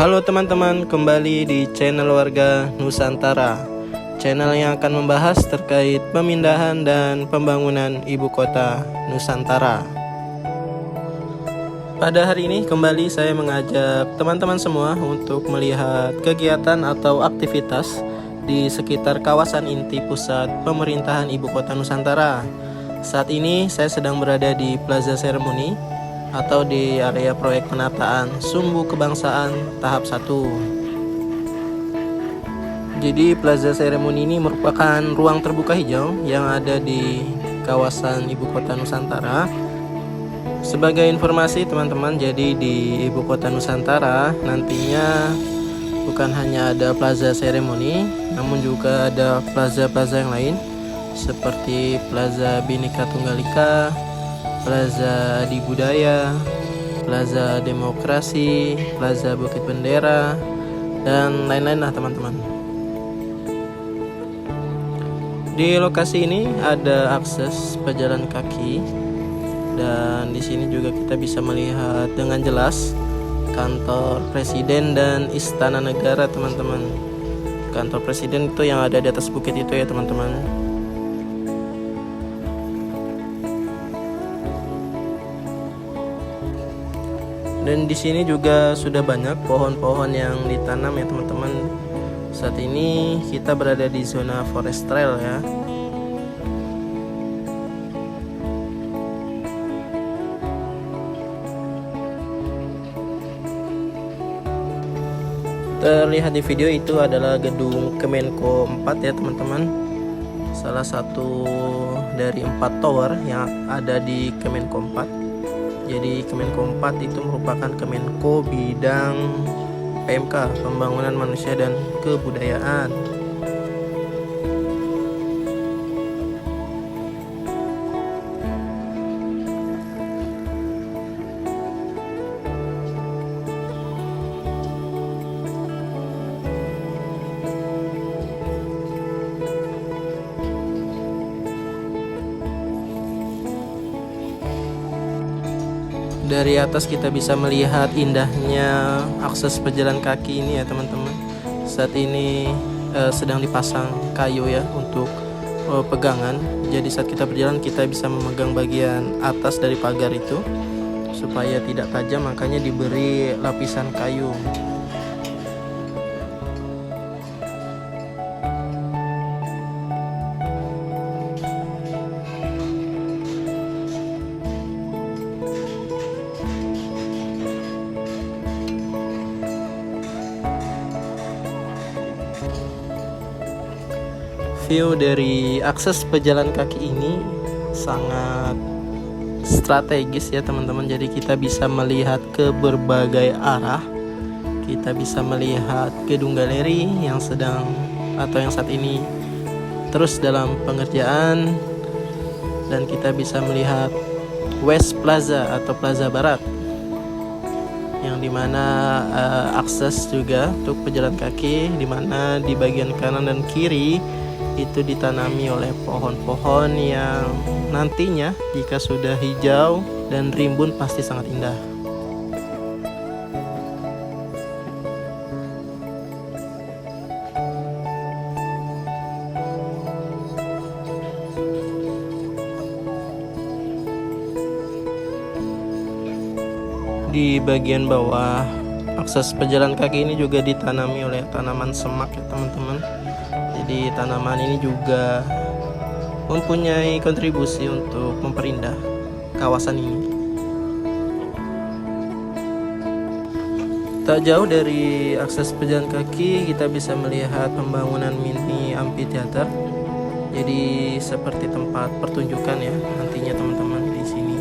Halo teman-teman, kembali di channel Warga Nusantara, channel yang akan membahas terkait pemindahan dan pembangunan ibu kota Nusantara. Pada hari ini kembali saya mengajak teman-teman semua untuk melihat kegiatan atau aktivitas di sekitar kawasan inti pusat pemerintahan ibu kota Nusantara. Saat ini saya sedang berada di Plaza Seremoni atau di area proyek penataan Sumbu Kebangsaan tahap 1. Jadi Plaza Seremoni ini merupakan ruang terbuka hijau yang ada di kawasan ibu kota Nusantara. Sebagai informasi teman-teman, jadi di ibu kota Nusantara nantinya bukan hanya ada Plaza Seremoni, namun juga ada plaza-plaza yang lain seperti Plaza Bhinneka Tunggal Ika, Plaza Adi Budaya, Plaza Demokrasi, Plaza Bukit Bendera, dan lain-lain lah teman-teman. Di lokasi ini ada akses pejalan kaki, dan di sini juga kita bisa melihat dengan jelas kantor presiden dan istana negara teman-teman. Kantor presiden itu yang ada di atas bukit itu ya teman-teman. Dan di sini juga sudah banyak pohon-pohon yang ditanam ya teman-teman. Saat ini kita berada di zona forest trail ya. Terlihat di video itu adalah gedung Kemenko 4 ya teman-teman. Salah satu dari 4 tower yang ada di Kemenko 4. Jadi Kemenko 4 itu merupakan Kemenko bidang PMK, Pembangunan Manusia dan Kebudayaan. Dari atas kita bisa melihat indahnya akses pejalan kaki ini ya teman-teman. Saat ini sedang dipasang kayu ya untuk pegangan. Jadi saat kita berjalan kita bisa memegang bagian atas dari pagar itu supaya tidak tajam, makanya diberi lapisan kayu. View dari akses pejalan kaki ini sangat strategis ya teman-teman. Jadi kita bisa melihat ke berbagai arah. Kita bisa melihat gedung galeri yang sedang atau yang saat ini terus dalam pengerjaan, dan kita bisa melihat West Plaza atau Plaza Barat yang dimana akses juga untuk pejalan kaki, dimana di bagian kanan dan kiri itu ditanami oleh pohon-pohon yang nantinya jika sudah hijau dan rimbun pasti sangat indah. Di bagian bawah akses pejalan kaki ini juga ditanami oleh tanaman semak ya teman-teman. Jadi tanaman ini juga mempunyai kontribusi untuk memperindah kawasan ini. Tak jauh dari akses pejalan kaki kita bisa melihat pembangunan mini amphitheater. Jadi seperti tempat pertunjukan ya nantinya teman-teman di sini.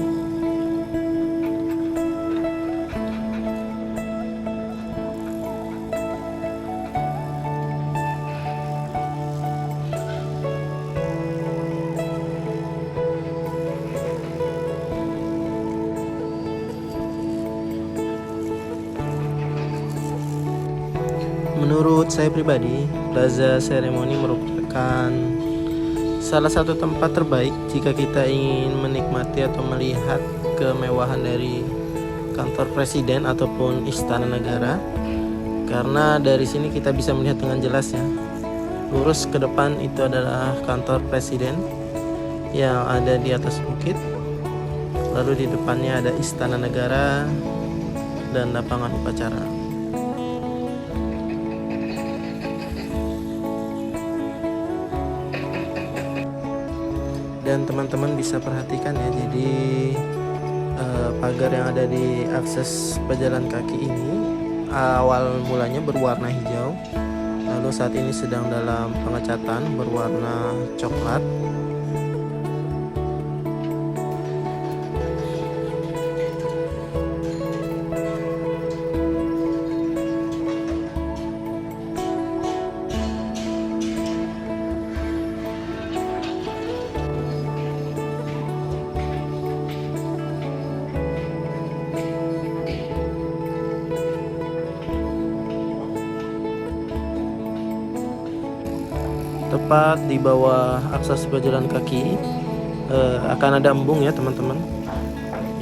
Menurut saya pribadi, Plaza Seremoni merupakan salah satu tempat terbaik jika kita ingin menikmati atau melihat kemewahan dari kantor presiden ataupun istana negara. karena dari sini kita bisa melihat dengan jelas ya. Lurus ke depan itu adalah kantor presiden yang ada di atas bukit. Lalu di depannya ada Istana Negara dan lapangan upacara. Dan teman-teman bisa perhatikan ya, jadi pagar yang ada di akses pejalan kaki ini awal mulanya berwarna hijau, lalu saat ini sedang dalam pengecatan berwarna coklat. Tepat di bawah akses pejalan kaki akan ada embung ya teman-teman,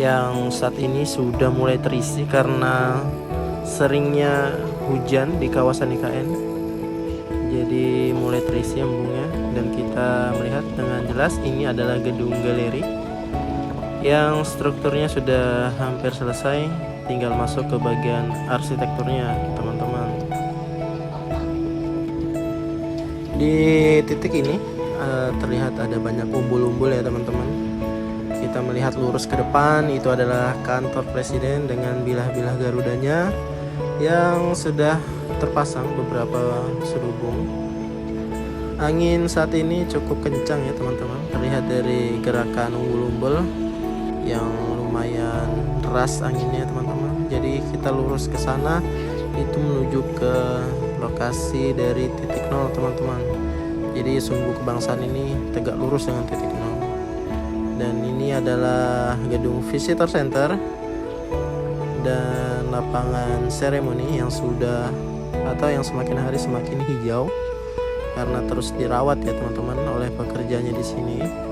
yang saat ini sudah mulai terisi karena seringnya hujan di kawasan IKN. Jadi mulai terisi embungnya, dan kita melihat dengan jelas ini adalah gedung galeri yang strukturnya sudah hampir selesai, tinggal masuk ke bagian arsitekturnya teman-teman. Di titik ini terlihat ada banyak umbul-umbul ya teman-teman. Kita melihat lurus ke depan itu adalah kantor presiden dengan bilah-bilah garudanya yang sudah terpasang beberapa serubung. Angin saat ini cukup kencang ya teman-teman, terlihat dari gerakan umbul-umbul yang lumayan deras anginnya teman-teman. Jadi kita lurus ke sana itu menuju ke lokasi dari titik nol teman-teman. Jadi sumbu kebangsaan ini tegak lurus dengan titik nol. Dan ini adalah gedung visitor center dan lapangan seremoni yang sudah atau yang semakin hari semakin hijau karena terus dirawat ya teman-teman oleh pekerjanya di sini.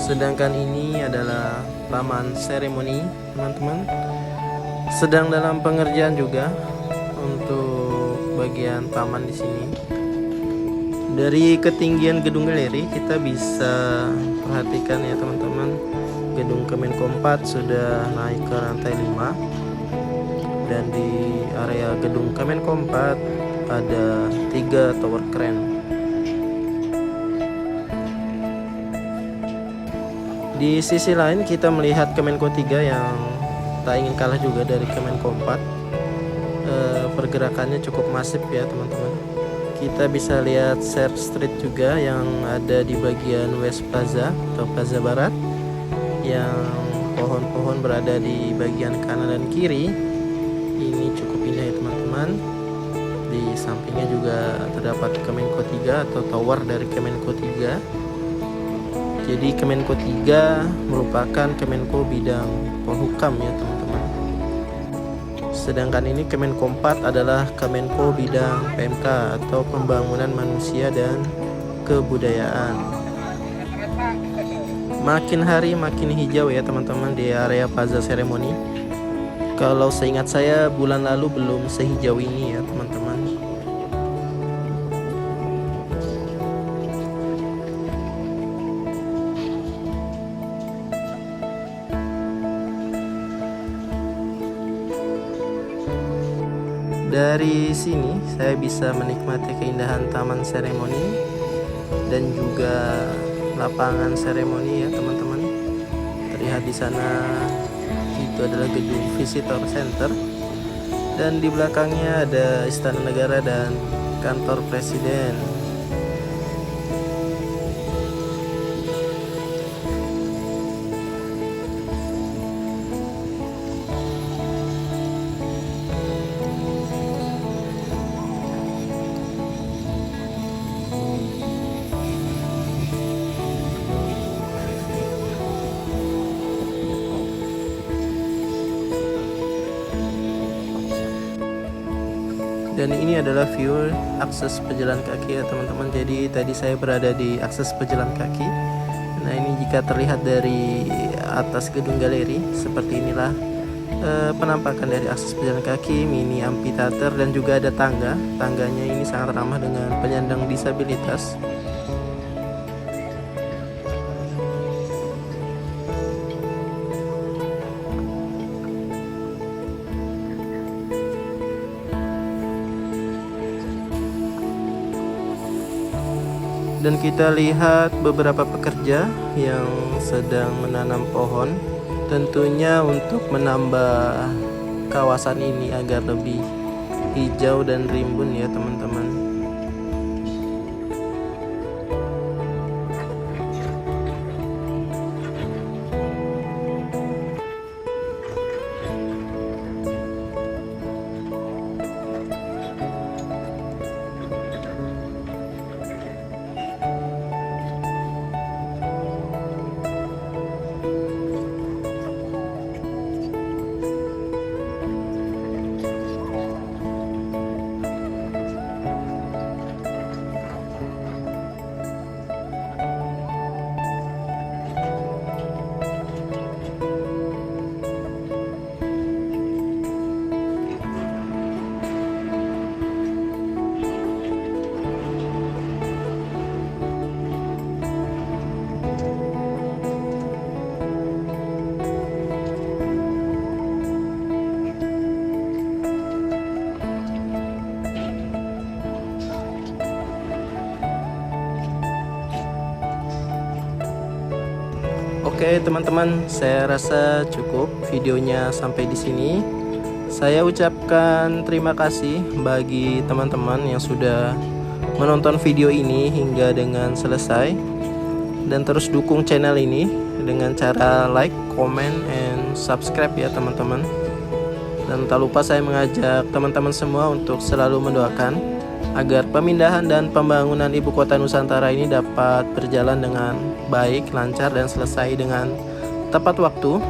Sedangkan ini adalah taman seremoni teman-teman, sedang dalam pengerjaan juga untuk bagian taman di sini. Dari ketinggian gedung galeri kita bisa perhatikan ya teman-teman, gedung Kemenko 4 sudah naik ke lantai 5, dan di area gedung Kemenko 4 ada 3 tower crane. Di sisi lain kita melihat Kemenko 3 yang tak ingin kalah juga dari Kemenko 4. Pergerakannya cukup masif ya teman-teman. Kita bisa lihat Share Street juga yang ada di bagian West Plaza atau Plaza Barat, yang pohon-pohon berada di bagian kanan dan kiri. Ini cukup indah ya teman-teman. Di sampingnya juga terdapat Kemenko 3 atau tower dari Kemenko 3. Jadi Kemenko 3 merupakan Kemenko bidang Polhukam ya teman-teman. Sedangkan ini Kemenko 4 adalah Kemenko bidang PMK atau Pembangunan Manusia dan Kebudayaan. Makin hari makin hijau ya teman-teman di area Plaza Seremoni. Kalau seingat saya bulan lalu belum sehijau ini ya teman-teman. Dari sini saya bisa menikmati keindahan taman seremoni dan juga lapangan seremoni ya teman-teman. Terlihat di sana itu adalah gedung visitor center, dan di belakangnya ada Istana Negara dan kantor presiden. Dan ini adalah view akses pejalan kaki ya teman-teman. Jadi tadi saya berada di akses pejalan kaki. Nah ini jika terlihat dari atas gedung galeri, seperti inilah penampakan dari akses pejalan kaki, mini amphitheater, dan juga ada tangga. Tangganya ini sangat ramah dengan penyandang disabilitas. Dan kita lihat beberapa pekerja yang sedang menanam pohon, tentunya untuk menambah kawasan ini agar lebih hijau dan rimbun ya teman-teman. Oke teman-teman, saya rasa cukup videonya sampai di sini. Saya ucapkan terima kasih bagi teman-teman yang sudah menonton video ini hingga dengan selesai, dan terus dukung channel ini dengan cara like, comment, and subscribe ya teman-teman. Dan tak lupa saya mengajak teman-teman semua untuk selalu mendoakan agar pemindahan dan pembangunan ibu kota Nusantara ini dapat berjalan dengan baik, lancar, dan selesai dengan tepat waktu.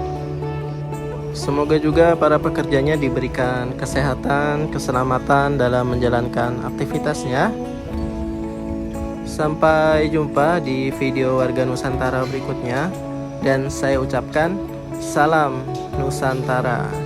Semoga juga para pekerjanya diberikan kesehatan, keselamatan dalam menjalankan aktivitasnya. Sampai jumpa di video Warga Nusantara berikutnya, dan saya ucapkan salam Nusantara.